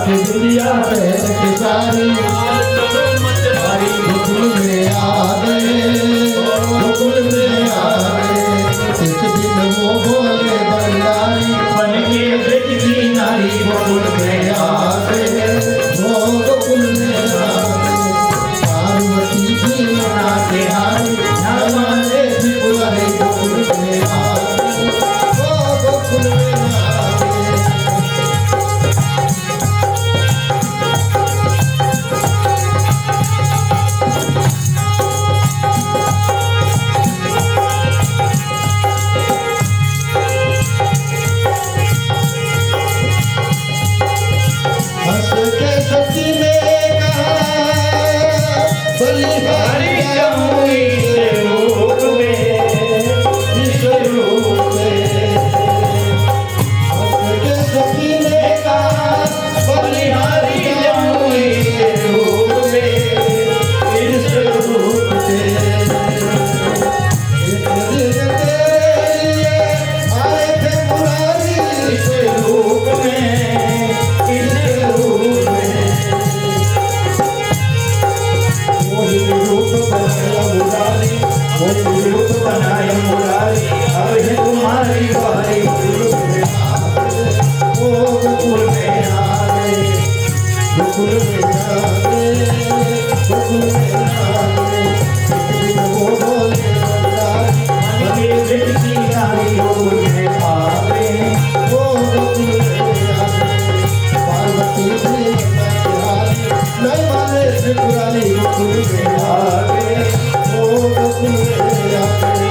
के दुनिया पहन के सारी गोकुल में आ गए, गोकुल में आ गए। एक दिन वो बोले बंडारी बन के ब्रज की नारी गोकुल में आ गए, वो गोकुल में आ गए। पार्वती जी मनाते हारी हमारे त्रिपुरारी गोकुल में आ गए, वो गोकुल में आ गए। हंस के सती ने कहा बलिहारी जाऊं इस रूप में, इस रूप में। हंस के सती ने कहा बलिहारी जाऊं इस रूप में, इस रूप में। एक दिन तेरे लिए आए थे मुरारी इस रूप में, इस रूप में। मोहिनी रूप बनाया मुरारी, मोहिनी रूप बनाए मुरारी, अब है तुम्हारी बारी गोकुल में आ गए, वो गोकुल गोकुल में आ गए। गोकुल में आ गए, गोकुल में आ गए। एक दिन वो बोले बंडारी बन के ब्रज की नारी गोकुल में आ गए, वो गोकुल में आ गए। पार्वती जी मनाते हारी नहीं माने त्रिपुरारी गोकुल में आ गए, वो गोकुल में आ गए।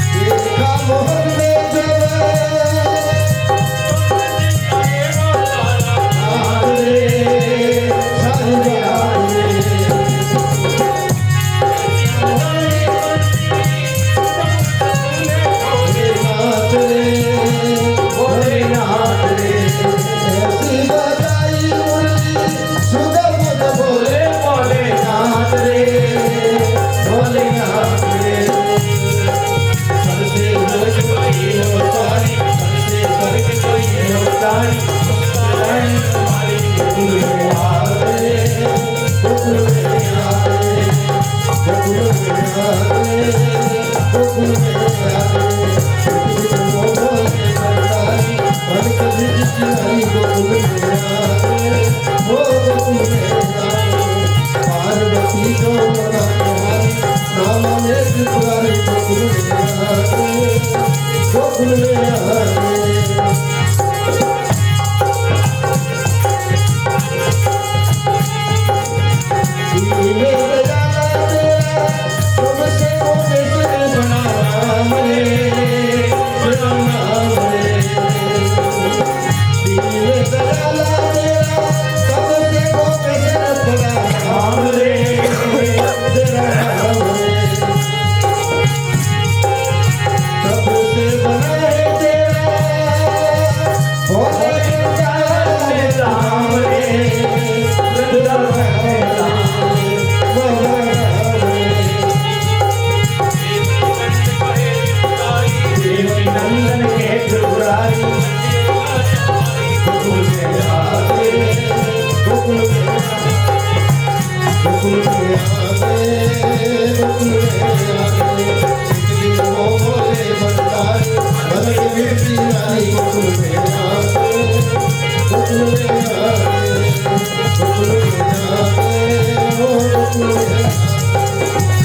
देखा मोहन में जब आरे सारे आए, भोलेनाथ रे, भोलेनाथ रे, ऐसी बजाई मुरली सुगम बोले भोलेनाथ रे, भोलेनाथ रे। सर से स्वर्ग कोई अवतारी, सर से स्वर्ग कोई अवतारी। मुस्कुराए तुम्हारी गोकुल में आ गए, गोकुल में आ गए, गोकुल में आ गए, गोकुल में आ गए। एक दिन वो बोले बंडारी बन के ब्रज की नारी गोकुल में आ गए, वो गोकुल में आ गए। पार्वती को मनाते हारी रामा ने त्रिपुरारी गोकुल में आ गए, गोकुल में आ गए। दिले बजाना तेरा तुमसे कोने से बनाम रे, बनाम रे। दिले बजाना तेरा तुमसे कोने से बनाम रे, बनाम रे। तब से बनाए तेरा भोले राम रे, बनाम रे। देवकी नंदन के त्रिपुरारी गोकुल में आ गए, गोकुल में आ गए, गोकुल में आ गए, गोकुल में आ गए। एक दिन वो बोले बंडारी बन के ब्रज की नारी गोकुल में आ गए, गोकुल में आ गए, गोकुल में आ गए, वो गोकुल में आ गए।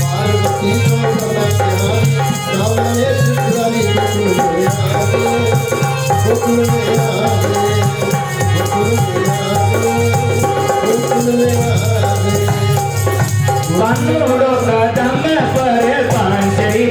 पार्वती को मनाते हारी रामा ने त्रिपुरारी गोकुल में आ गए, गोकुल में आ गए, गोकुल में आ गए, गोकुल में आ गए। कानूड़ो कदम पर पांचरी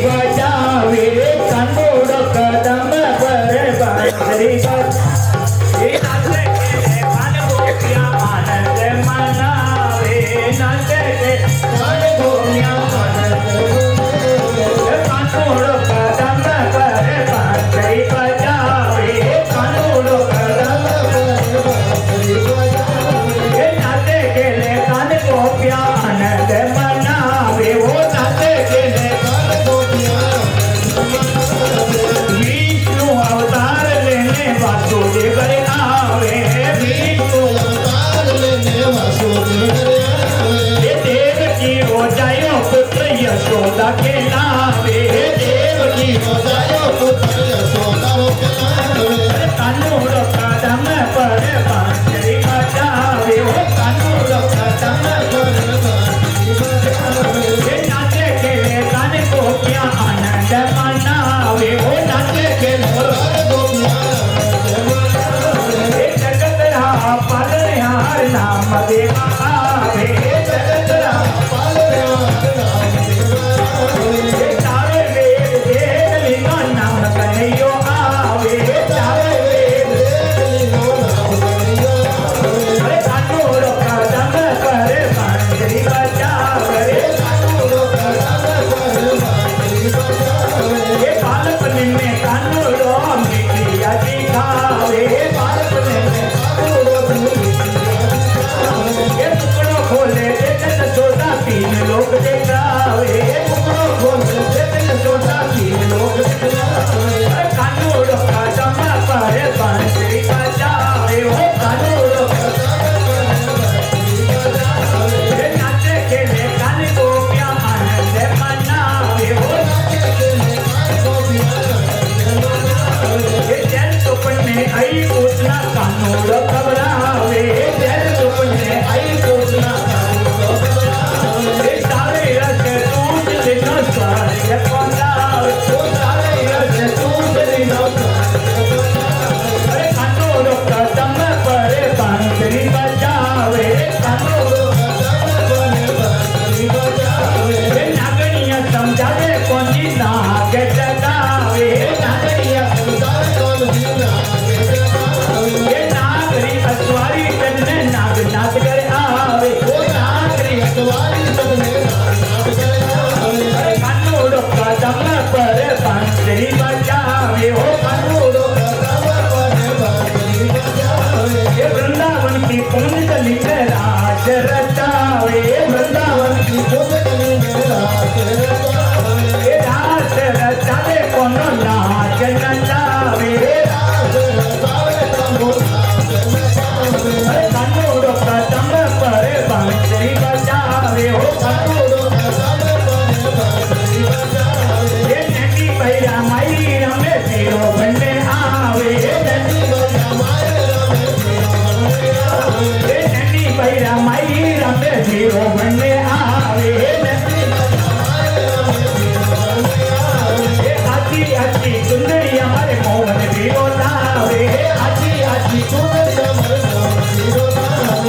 पर बांसुरी बजावे हो कानूरों का तम पर बांसुरी बजावे ये वृंदावन की कुंडली में राज रचावे वृंदावन की कुंडली में राज रचावे ये राज रचावे कोनो नाच नचावे राज रचावे तमो नाच नचावे कानूरों का तम पर बांसुरी बजावे हो कानूरों का तम पर बांसुरी बजावे ये नदी भैया माई रमे पीरो बंदे आवे नदी बजा माए रमे पीरो बंदे आवे ये नदी भैया माई रमे पीरो बंदे आवे नदी बजा माए रमे पीरो बंदे आवे ये आची आची सुंदरी हमारे मोहन पीरो लावे आजी आजी कुंडली अमर मोहन पीरो लावे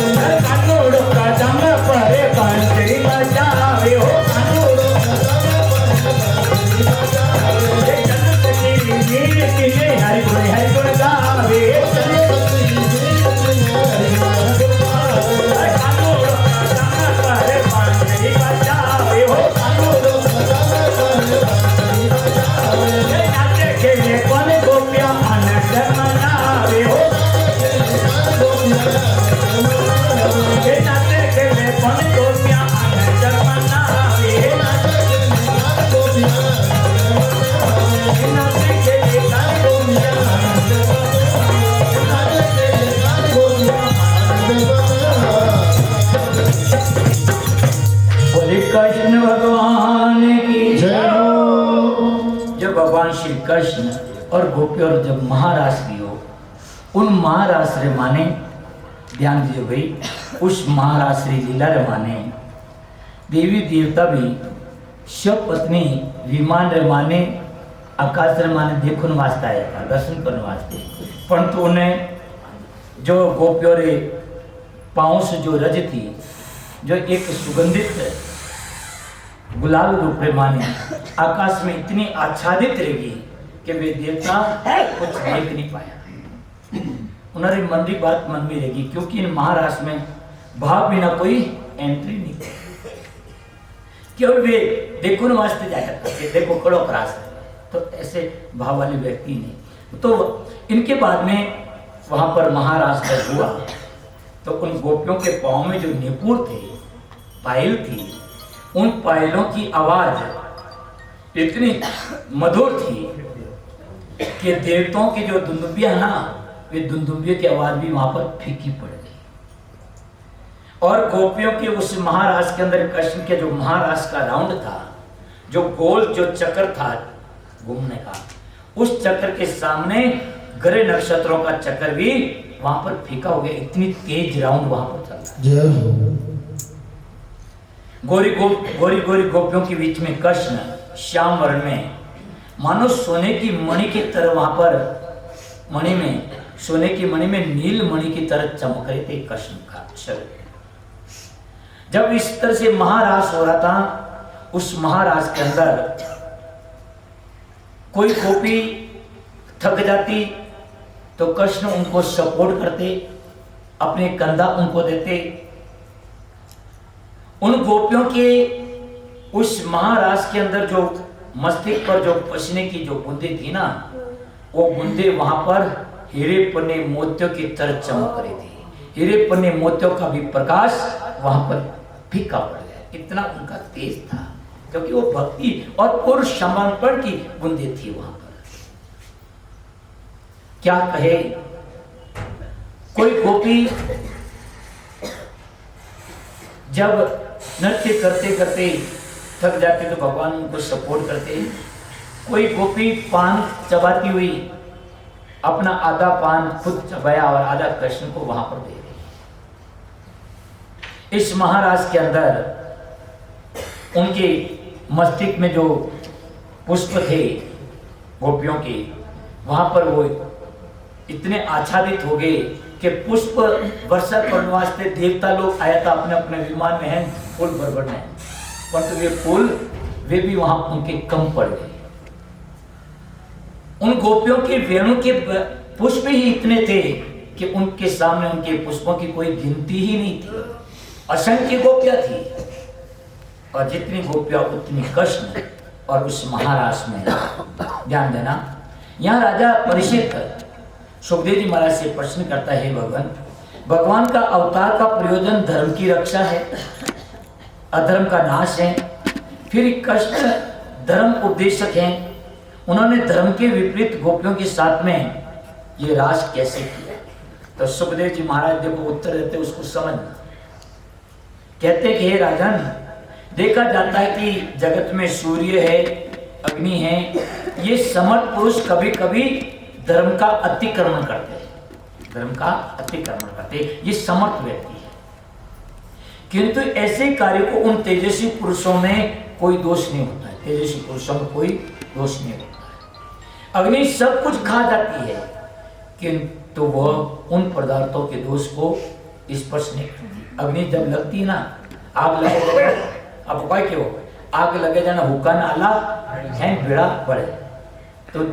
कानूरों का दम पर बांसुरी बजावे हो कानूरों का तम पर बांसुरी बजावे ये जन्नत की नीर की हरि गुण गावे कानूरों का दम पर बांसुरी बजावे हो ये नाचे खेले कौन गोपियां आनंद मनावे हो ये नाचे खेले कौन गोपियां आनंद मनावे ये नाचे खेले कौन गोपियां बोले कृष्ण भगवान की जब भगवान श्री कृष्ण और गोपी और जब महाराष्ट्री हो उन महाराष्ट्र माने ध्यान दीजिए भाई उस महाराष्ट्री लीला रे माने देवी देवता भी शिव पत्नी विमान रे माने आकाश रे माने देखने वास्ते आया था दर्शन करने वास्ते परंतु उन्हें जो गोपियों रे पाँव से जो रज थी जो एक सुगंधित गुलाल रूप रे माने आकाश में इतनी आच्छादित रहेगी कि वे देवता कुछ देख नहीं पाया उन्होंने मन की बात मन में रहेगी क्योंकि इन महाराष्ट्र में भाव बिना कोई एंट्री नहीं केवल वे देखो न वास्ते जाया करते देखो कड़ो क्रास तो ऐसे भाव वाले व्यक्ति नहीं तो इनके बाद में वहां पर महाराष्ट्र हुआ तो उन गोपियों के पाँव में जो निपुर थे पायल थी उन पायलों की आवाज इतनी मधुर थी कि देवताओं की जो दुंदुबियां ना वे दुंदुबियों की आवाज भी वहां पर फीकी पड़ गई और गोपियों के उस महाराज के अंदर कृष्ण के जो महाराज का राउंड था जो गोल जो चक्र था घूमने का उस चक्र के सामने ग्रह नक्षत्रों का चक्र भी वहां पर फीका हो गया इतनी तेज राउंड वहां पर चल रहा है गोरी गोपियों के बीच में कृष्ण श्याम वर्ण में मानो सोने की मणि की तरह वहां पर मणि में सोने की मणि में नील मणि की तरह चमक रहे थे कृष्ण का शरीर जब इस तरह से महाराज हो रहा था उस महाराज के अंदर कोई गोपी थक जाती तो कृष्ण उनको सपोर्ट करते अपने कंधा उनको देते उन गोपियों के उस महाराज के अंदर जो मस्तिष्क पर जो पसीने की जो बूंदे थी ना वो बूंदे वहां पर हीरे पन्ने मोतियों की तरह चमक रही थी हीरे पन्ने मोतियों का भी प्रकाश वहां पर फीका पड़ गया इतना उनका तेज था क्योंकि वो भक्ति और पूर्ण समर्पण की बूंदे थी वहां पर क्या कहे कोई गोपी जब नृत्य करते करते थक जाते तो भगवान उनको सपोर्ट करते कोई गोपी पान चबाती हुई अपना आधा पान खुद चबाया और आधा कृष्ण को वहां पर दे रही इस महाराज के अंदर उनके मस्तिष्क में जो पुष्प थे गोपियों के वहां पर वो इतने आच्छादित हो गए कि पुष्प वर्षा करने वास्ते देवता लोग आया था अपने अपने विमान में हैं फूल भरभरने परंतु वे फूल वे भी वहां उनके कम पड़ गए उन गोपियों के वेणु के पुष्प ही इतने थे कि उनके सामने उनके पुष्पों की कोई गिनती ही नहीं थी असंख्य गोपियां थी और जितनी गोपियां उतनी कृष्ण और उस महाराज में ध्यान देना। यहाँ राजा परीक्षित सुखदेव जी महाराज से प्रश्न करता है, भगवान, भगवान का अवतार का प्रयोजन धर्म की रक्षा है, अधर्म का नाश है, फिर कृष्ण धर्म उपदेशक हैं, उन्होंने धर्म के विपरीत गोपियों के साथ में ये राज कैसे किया? तो सुखदेव जी महाराज देखो उत्तर देते उसको समझना। कहते कि हे राजन, देखा जाता है कि जगत में सूर्य है, अग्नि है, ये समर्थ पुरुष कभी कभी धर्म का अतिक्रमण करते हैं, धर्म का अतिक्रमण करते हैं, ये समर्थ व्यक्ति है। किंतु ऐसे कार्य को उन तेजस्वी पुरुषों में कोई दोष नहीं होता है, तेजस्वी पुरुषों में कोई दोष नहीं होता है। अग्नि सब कुछ खा जाती है, किंतु वह उन पदार्थों के दोष को स्पर्श नहीं करती। अग्नि जब लगती है ना, आग लगे, अब कोई क्यों आग लगे जाना हुक्का नाला है बेड़ा पड़े तो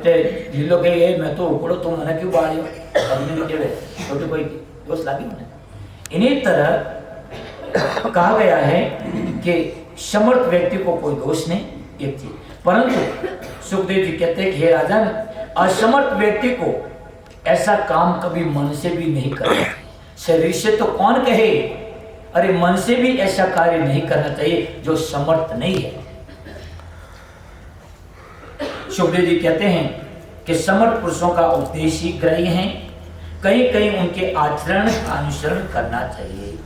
जिलो के ये मैं तो उकड़ो तो मना क्यों बाड़ियो अग्नि के तो कोई दोष लागी मैंने। इन्हीं तरह कहा गया है कि समर्थ व्यक्ति को कोई दोष नहीं, एक चीज। परंतु सुखदेव जी कहते हैं कि हे राजन, असमर्थ व्यक्ति को ऐसा काम कभी मन से भी नहीं करना, शरीर से तो कौन कहे, अरे मन से भी ऐसा कार्य नहीं करना चाहिए जो समर्थ नहीं है। सुखदेव जी कहते हैं कि समर्थ पुरुषों का उपदेश ही ग्राह्य है, कहीं कहीं उनके आचरण का अनुसरण करना चाहिए।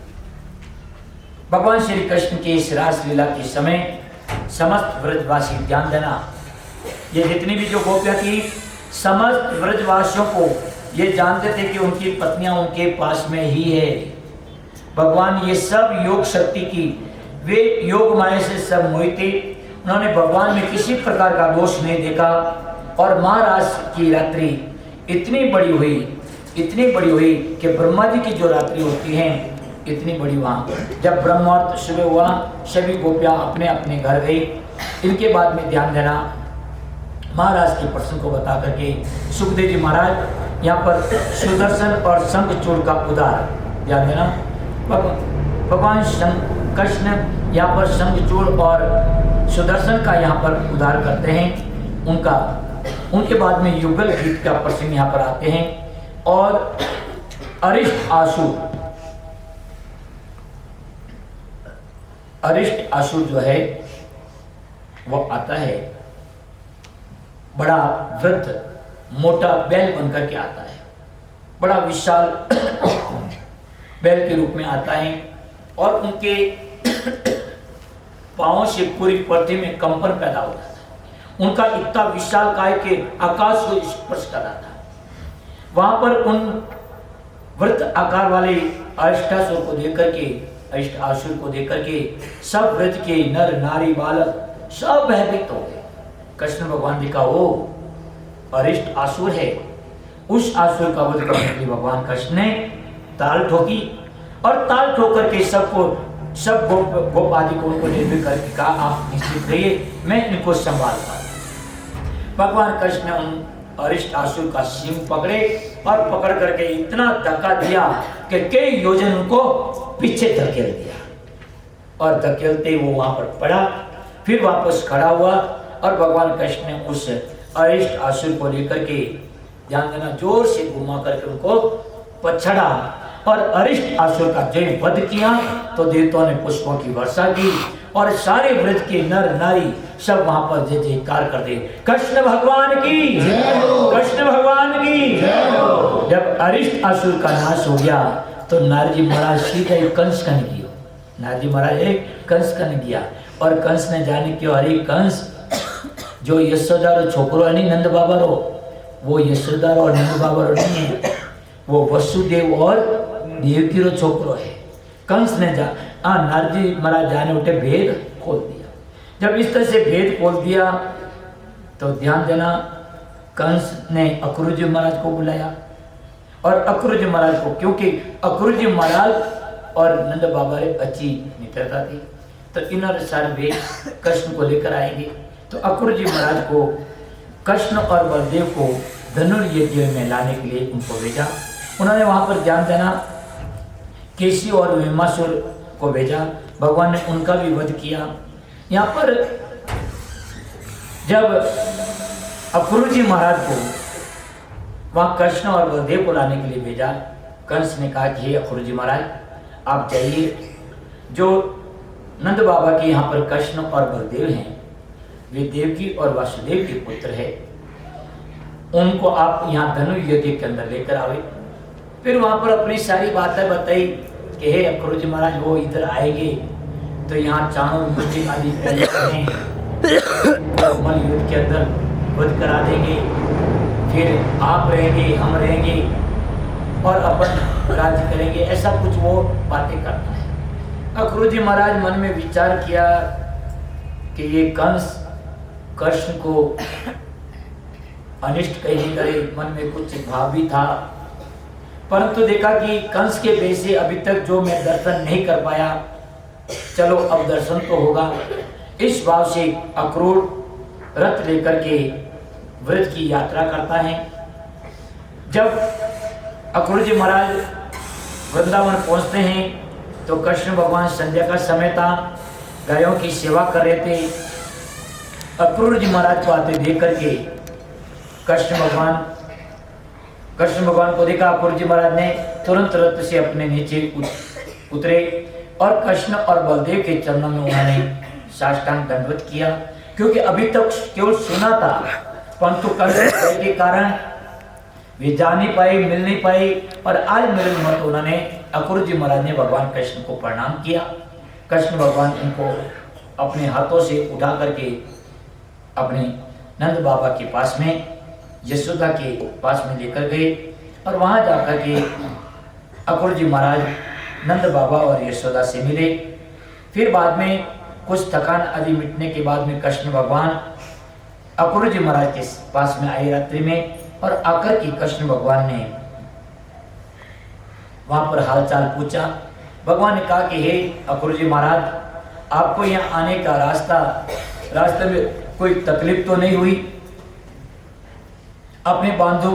भगवान श्री कृष्ण के इस रास लीला के समय समस्त व्रजवासी ध्यान देना, ये जितनी भी जो गोपियां थी, समस्त व्रजवासियों को ये जानते थे कि उनकी पत्नियां उनके पास में ही है। भगवान ये सब योग शक्ति की, वे योग माया से सब मोहित थे, उन्होंने भगवान में किसी प्रकार का दोष नहीं देखा। और महाराज की रात्रि इतनी बड़ी हुई, इतनी बड़ी हुई कि ब्रह्मा जी की जो रात्रि होती है इतनी बड़ी, वहाँ जब ब्रह्मार्थ सुबह हुआ सभी गोपियाँ अपने अपने घर गई। इनके बाद में ध्यान देना, महाराज के प्रश्न को बता करके सुखदेव जी महाराज यहाँ पर सुदर्शन और शंखचूड़ का उदाहरण ध्यान देना। भगवान कृष्ण यहाँ पर शंखचूड़ और सुदर्शन का यहाँ पर उद्धार करते हैं उनका। उनके बाद में युगल गीत का प्रसंग यहाँ पर आते हैं। और अरिष्ट आसुर जो है वो आता है, बड़ा वृद्ध मोटा बैल बनकर के आता है, बड़ा विशाल बैल के रूप में आता है और उनके पांवों से पूरी पृथ्वी में कंपन पैदा होता था। उनका इतना विशाल काय के आकाश को स्पर्श कर रहा था। वहां पर उन वृत्त आकार वाले अष्टासुर को देख करके, अष्ट आसुर को देख करके सब व्रज के नर नारी बालक सब भयभीत हो गए। कृष्ण भगवान जी का वो अरिष्ट आसुर है, उस आसुर का वध करने के लिए भगवान कृष्ण ने ताल ठोकी और ताल ठोक करके सबको, सब गोप आदि को उनको निर्भय करके कहा आप निश्चित रहिए, मैं इनको संभालता। भगवान कृष्ण ने उन अरिष्ट आसुर का सिंह पकड़े और पकड़ करके इतना धक्का दिया कि कई योजन उनको पीछे धकेल दिया और धकेलते वो वहां पर पड़ा, फिर वापस खड़ा हुआ और भगवान कृष्ण ने उस अरिष्ट आसुर को लेकर के ध्यान देना जोर से घुमा करके उनको पछड़ा और अरिष्ट आसुर का जय वध किया। तो देवताओं ने पुष्पों की वर्षा की और सारे व्रज के नर नारी सब वहां पर जय जयकार कर दे, कृष्ण भगवान की, कृष्ण भगवान की। जब अरिष्ट आसुर का नाश हो गया तो नारद जी महाराज सीधा एक कंस कन किया, नारद जी महाराज एक कंस कन किया और कंस ने जाने क्यों, अरे कंस जो यशोदा रो छोकरो नहीं नंद बाबा रो, वो यशोदा और नंद बाबा रो नहीं है, वो वसुदेव और देवकी रो छोकरो है। कंस ने नारद जी महाराज जाने उठे भेद खोल दिया। जब इस तरह से भेद खोल दिया तो ध्यान देना, कंस ने अक्रूर जी महाराज को बुलाया और अक्रूर जी महाराज को, क्योंकि अक्रूर जी महाराज और नंद बाबा रे अच्छी मित्रता थी तो इन्होंने सारे भेद कृष्ण को लेकर आएंगे। तो अक्रूर जी महाराज को कृष्ण और बलदेव को धनुर्यज्ञ में लाने के लिए उनको भेजा। उन्होंने वहां पर ध्यान देना केसी और भीमासुर को भेजा, भगवान ने उनका भी वध किया। यहाँ पर जब अक्रूर जी महाराज को वहाँ कृष्ण और बलदेव को लाने के लिए भेजा, कंस ने कहा कि हे अक्रूर जी महाराज, आप जाइए, जो नंद बाबा के यहाँ पर कृष्ण और बलदेव हैं, वे देवकी और वासुदेव के पुत्र है, उनको आप यहाँ धनु यज्ञ के अंदर लेकर आवे। फिर वहाँ पर अपनी सारी बातें बताई कि हे अक्रूर जी महाराज, वो इधर आएंगे तो यहाँ चाणूर मुझे आदि हैं, मल युद्ध के अंदर वध करा देंगे, फिर आप रहेंगे, हम रहेंगे और अपन राज्य करेंगे, ऐसा कुछ वो बातें करता है। अक्रूर जी महाराज मन में विचार किया कि ये कंस कृष्ण को अनिष्ट कहीं करे, मन में कुछ भाव भी था, परंतु देखा कि कंस के वेश से अभी तक जो मैं दर्शन नहीं कर पाया, चलो अब दर्शन तो होगा। इस भाव से अक्रूर रथ लेकर के व्रत की यात्रा करता है। जब अक्रूर जी महाराज वृंदावन पहुंचते हैं तो कृष्ण भगवान संध्या का समय था, गायों की सेवा कर रहे थे। अक्रूर जी महाराज को आते देख करके कृष्ण भगवान को देखा, अक्रूर जी महाराज ने तुरंत रथ से अपने नीचे उतरे और कृष्ण और बलदेव के चरणों में उन्होंने साष्टांग दंडवत किया, क्योंकि अभी तक केवल सुना था, परंतु कृष्ण के कारण वे जा नहीं पाए, मिल नहीं पाए, और आज मिलन मत उन्होंने अक्रूर जी महाराज ने भगवान कृष्ण को प्रणाम किया। कृष्ण भगवान उनको अपने हाथों से उठा करके अपने नंद बाबा के पास में, यशोदा के पास में लेकर गए और वहां जाकर के अक्रूर जी महाराज नंद बाबा और यशोदा से मिले। फिर बाद में कुछ थकान आदि मिटने के बाद में कृष्ण भगवान अक्रूर जी महाराज के पास में आए रात्रि में, और आकर के कृष्ण भगवान ने वहां पर हालचाल पूछा। भगवान ने कहा कि हे अक्रूर जी महाराज, आपको यहाँ आने का रास्ते में कोई तकलीफ तो नहीं हुई? अपने बांधु,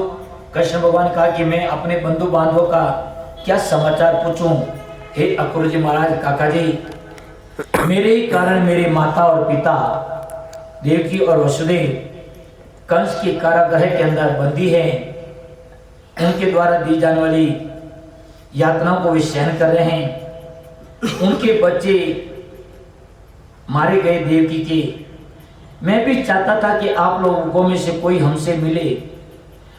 कृष्ण भगवान कहा कि मैं अपने बंधु बांधवों का क्या समाचार पूछूं? हे अक्रूर जी महाराज, काका जी, मेरे ही कारण मेरे माता और पिता देवकी और वसुदेव कंस के कारागृह के अंदर बंदी हैं। उनके द्वारा दी जाने वाली यातनाओं को वे सहन कर रहे हैं। उनके बच्चे मारे गए देवकी के। मैं भी चाहता था कि आप लोगों में से कोई हमसे मिले।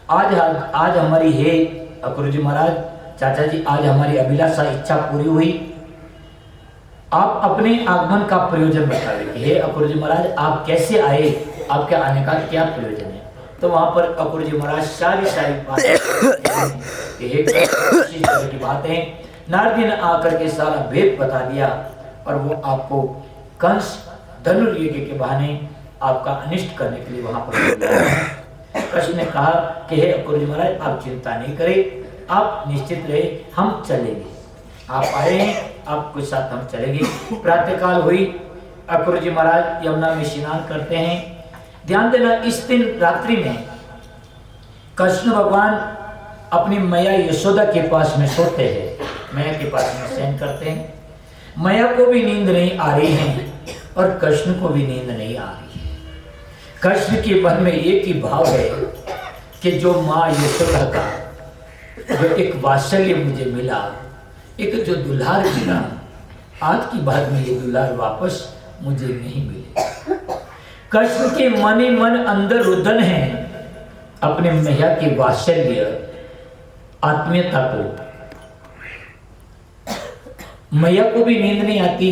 आज हमारी है अक्रूर जी महाराज, चाचा जी, आज हमारी अभिलाषा इच्छा पूरी हुई। आप अपने आगमन का प्रयोजन बताइए। हे अक्रूर जी महाराज, आप कैसे आए, आपके आने का क्या प्रयोजन है? तो वहां पर अक्रूर जी महाराज सारी बातें की बातें नारद जी ने आकर के सारा भेद बता दिया, और वो आपको कंस धनुर्यज्ञ के बहाने आपका अनिष्ट करने के लिए वहां पर कृष्ण ने कहा कि हे अक्रूर जी महाराज, आप चिंता नहीं करें, आप निश्चित रहे, हम चलेंगे। आप आए हैं, आपके साथ हम चलेंगे। प्रातःकाल हुई, अक्रूर जी महाराज यमुना में स्नान करते हैं। ध्यान देना, इस दिन रात्रि में कृष्ण भगवान अपनी मैया यशोदा के पास में सोते हैं, मैया के पास में शयन करते हैं। मैया को भी नींद नहीं आ रही है और कृष्ण को भी नींद नहीं आ रही है। कृष्ण के मन में एक ही भाव है कि जो माँ यशोदा का जो एक वात्सल्य मुझे मिला, एक जो दुलार मिला, आज की बात में ये दुलार वापस मुझे नहीं मिले। कृष्ण के मन ही मन अंदर रुदन है अपने मैया के वात्सल्य आत्मीयता को। मैया को भी नींद नहीं आती।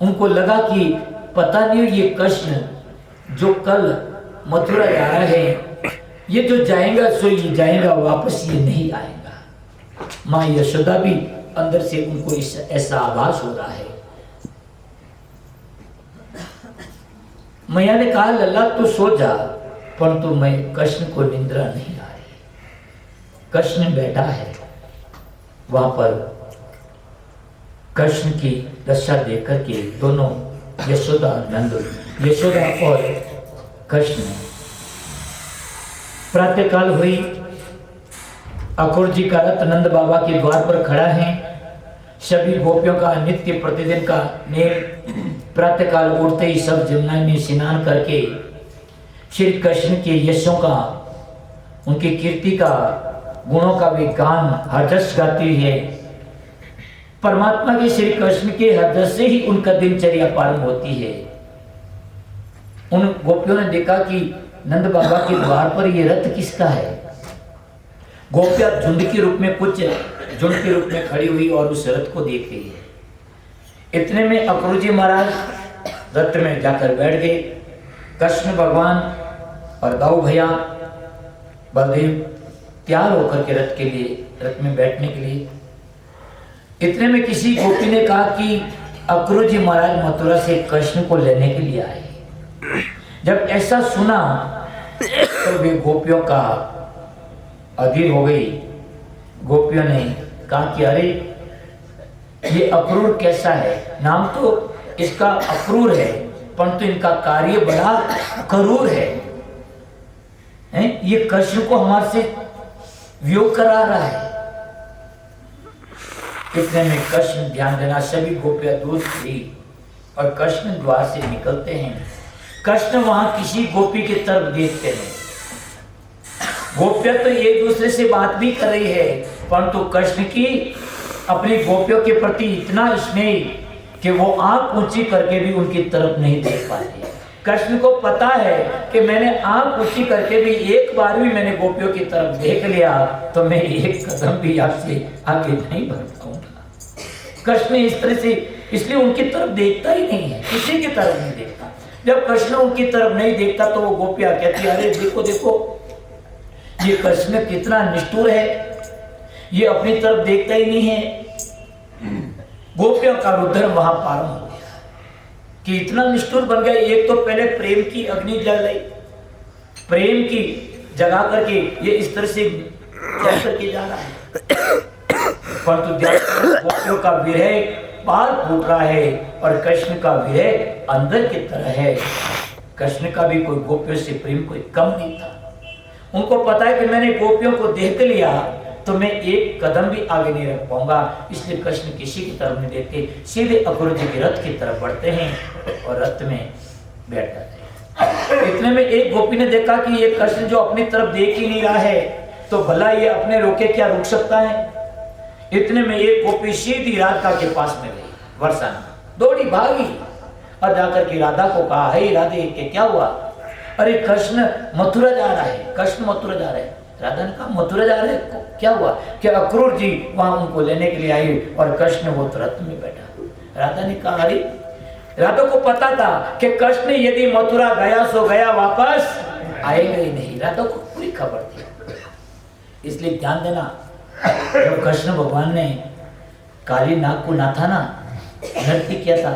उनको लगा कि पता नहीं ये कृष्ण जो कल मथुरा जा रहा है, ये जो जाएगा सो ये जाएगा, वापस ये नहीं आएगा। माँ यशोदा भी अंदर से उनको ऐसा आभास हो रहा है। मैया ने कहा, लल्ला तू सो जा, परंतु मैं कृष्ण को निंद्रा नहीं आ रही। कृष्ण बैठा है वहां पर। कृष्ण की दशा देख करके दोनों यशोदा और कृष्ण, प्रातःकाल हुई, अक्रूर जी का रथ नंद बाबा के द्वार पर खड़ा है। सभी गोपियों का नित्य प्रतिदिन का नेम, प्रातःकाल उठते ही सब जमुना में स्नान करके श्री कृष्ण के यशों का, उनकी कीर्ति का, गुणों का भी गान हरदस गाती है। परमात्मा के श्री कृष्ण के हरदस से ही उनका दिनचर्या प्रारंभ होती है। उन गोपियों ने देखा कि नंद बाबा के द्वार पर ये रथ किसका है। गोपियां झुंड के रूप में, कुछ झुंड के रूप में खड़ी हुई और उस रथ को देख रही है। इतने में अक्रूर जी महाराज रथ में जाकर बैठ गए। कृष्ण भगवान और दाऊ भैया बलदेव तैयार होकर के रथ के लिए, रथ में बैठने के लिए। इतने में किसी गोपी ने कहा कि अक्रूर जी महाराज मथुरा से कृष्ण को लेने के लिए आए। जब ऐसा सुना तो वे गोपियों का अधीर हो गई। गोपियों ने कहा कि अरे ये अक्रूर कैसा है, नाम तो इसका अक्रूर है परंतु इनका कार्य बड़ा क्रूर है। ये कृष्ण को हमारे से वियोग करा रहा है। इतने में कृष्ण, ध्यान देना, सभी गोपियां दूर थी और कृष्ण द्वार से निकलते हैं। कृष्ण वहां किसी गोपी की तरफ देखते हैं। गोपियां तो एक दूसरे से बात भी कर रही है परंतु कृष्ण की अपनी गोपियों के प्रति इतना स्नेह कि वो आंख ऊंची करके भी उनकी तरफ नहीं देख पाते। कृष्ण को पता है कि मैंने आंख ऊंची करके भी एक बार भी मैंने गोपियों की तरफ देख लिया तो मैं एक कदम भी आपसे आगे नहीं बढ़ पाऊंगा। कृष्ण इस तरह से इसलिए उनकी तरफ देखता ही नहीं है, किसी की तरफ नहीं देखता। जब कृष्ण उनकी तरफ नहीं देखता तो वो गोपियां कहती, अरे देखो देखो ये कृष्ण कितना निष्ठुर है, ये अपनी तरफ देखता ही नहीं है। गोपियों का रुद्र वहां प्रारंभ हो गया कि इतना निष्ठुर बन गया। एक तो पहले प्रेम की अग्नि जल गई, प्रेम की जगा करके ये इस तरह से जल करके जा रहा है परंतु गोपियों का विरह बाहर फूट रहा है और कृष्ण का विरह अंदर की तरह है। कृष्ण का भी कोई गोपियों से प्रेम कोई कम नहीं था। उनको पता है कि मैंने गोपियों को देख लिया तो मैं एक कदम भी आगे नहीं रख पाऊंगा, इसलिए कृष्ण किसी की तरफ नहीं देखते, सीधे अक्रूर जी के रथ की तरफ बढ़ते हैं और रथ में बैठ जाते हैं। इतने में एक गोपी ने देखा कि ये कृष्ण जो अपनी तरफ देख ही नहीं रहा है तो भला ये अपने रोके क्या रुक सकता है। इतने में एक गोपी सीधी राधा के पास में गई, वर्षा दौड़ी भागी और जाकर के राधा को कहा, हे राधे के क्या हुआ। अरे कृष्ण मथुरा जा रहा है, कृष्ण मथुरा जा रहे हैं। राधा ने कहा मथुरा जा रहे हैं, क्या हुआ कि अक्रूर जी वहां उनको लेने के लिए आई और कृष्ण वो रथ में बैठा। राधा ने कहा, अरे राधा को पता था कि कृष्ण यदि मथुरा गया सो गया, वापस आएगा ही नहीं। राधा को पूरी खबर थी। इसलिए ध्यान देना, जब कृष्ण भगवान ने काली नाग को नाथा ना, नृत्य किया था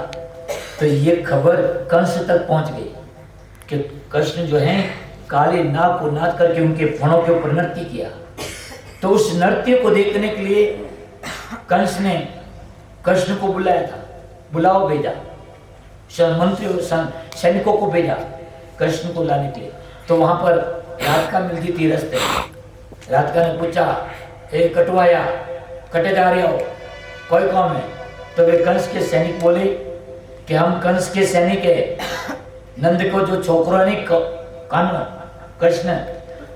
तो ये खबर कंस तक पहुंच गई कि कृष्ण जो है काली नाग को नाथ करके उनके फणों के ऊपर नृत्य किया। तो उस नृत्य को देखने के लिए कंस ने कृष्ण को बुलाया था, बुलाओ भेजा, मंत्री और सैनिकों को भेजा कृष्ण को लाने के लिए। तो वहां पर राधिका मिलती थी रास्ते में। राधिका ने पूछा, ए कटवाया कटे जा रहे हो, कोई काम है। तो वे कंस के सैनिक बोले कि हम कंस के सैनिक है। नंद को जो छोकरा नहीं कान्हा कृष्ण,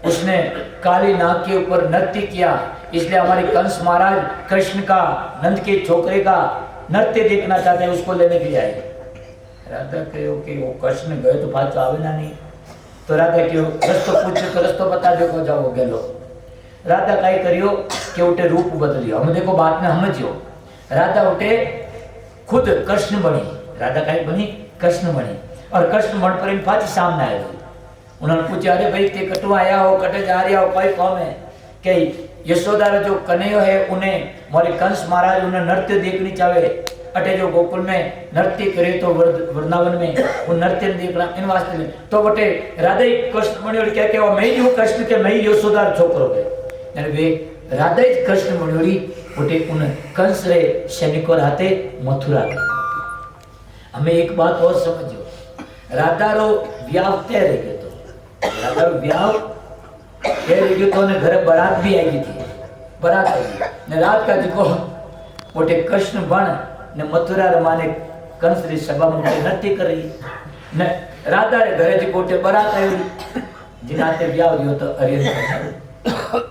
उसने काली नाग के ऊपर नृत्य किया, इसलिए हमारे कंस महाराज कृष्ण का, नंद के छोकरे का नृत्य देखना चाहते हैं, उसको लेने के लिए आए। राधा कहो कि वो कृष्ण गए तो पाछो आवे ना नहीं। तो राधा कहो रस्तो पूछो तो रस्तो बता दो, जाओ गेलो। राधा कई करियो कि उठे रूप बदलियो, हम देखो बात में समझियो। राधा उठे खुद कृष्ण बनी, राधा कई बनी कृष्ण बनी और कृष्ण बन पर पाछी सामने आए। उन्होंने पूछा, अरे भाई ते कटो आया हो, कटे जा रहा हो, कोई कौन है कि यशोदा जो कन्हैया है उन्हें मोरे कंस महाराज उन्हें नृत्य देखनी चाहे। अटे जो गोकुल में नृत्य करे तो वृंदावन में वो नृत्य देखना इन वास्ते में। तो बटे राधा कृष्ण मणियोरी क्या क्या मैं ही हूँ कृष्ण के, मैं ही यशोदा छोकरो गए। यानी वे राधा कृष्ण मणियोरी बटे उन कंस रे सैनिकों हाथे मथुरा गए। हमें एक बात और समझो, राधा रो ब्याह तय रह गए। तो राधा रो ब्याह तय रह गए तो ने घरे बारात भी आई थी, बारात आई ने रात का देखो मोटे कृष्ण बन ने मथुरा रमाने कंस री सभा में नृत्य कर रही। ने राधा रे घरे थी पोटे बरात आई जिनाते ब्याह दियो तो अरियन